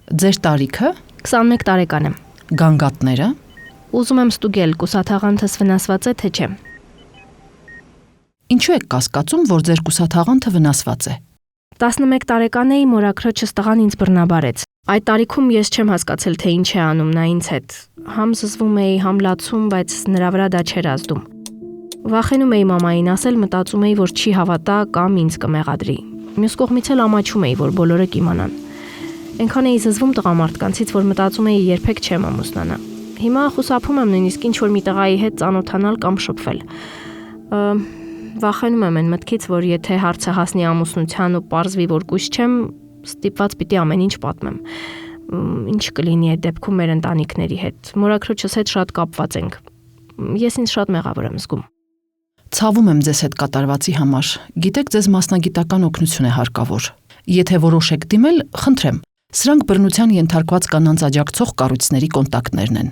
Ձեր տարիքը? 21 տարեկան եմ։ Գանգատները? Ուզում եմ ստուգել, կուսաթաղանթս վնասված է, թե չէ։ Ինչու եք կասկածում, որ ձեր կուսաթաղանթը վնասված է։ 11 տարեկան էի, մորաքրոջս տղան ինձ բռնաբարեց։ Այդ տարիքում ես չեմ հասկացել, թե ինչ է անում նա ինձ հետ։ Համ զզվում էի, համ լացում, բայց նրա վրա դա չէր ազդում։ Վախենում էի մամային ասել, մտածում էի, որ չի հավատա կամ ինձ կմեղադրի։ Մյուս կողմից էլ ամաչում էի, որ բոլորը կիմանան։ Այնքան էի զզվում տղամարդկանցից, որ մտածում էի երբեք չեմ ամուսնանա։ Հիմա խուսափում եմ նույնիսկ ինչ որ մի տղայի հետ ծանոթանալ կամ շփվել։ Վախենում եմ այն մտքից, որ եթե հարցը հասնի ամուսնության ու պարզվի, որ կույս չեմ, ստիպված պիտի ամեն ինչ պատմեմ։ Ինչ կլինի այդ դեպքում մեր ընտանիքների հետ։ Մորաքրոջս հետ շատ կապված ենք։ Ես ինձ շատ մեղավոր եմ զգում։ Ցավում եմ ձեզ հետ կատարվածի համար։ Գիտեք, ձեզ մասնագիտական օգնություն է հարկավոր։ Եթե որոշեք դիմել, խնդրեմ, սրանք բռնության ենթարկված կանանց աջակցող կառույցների կոնտակտներն են։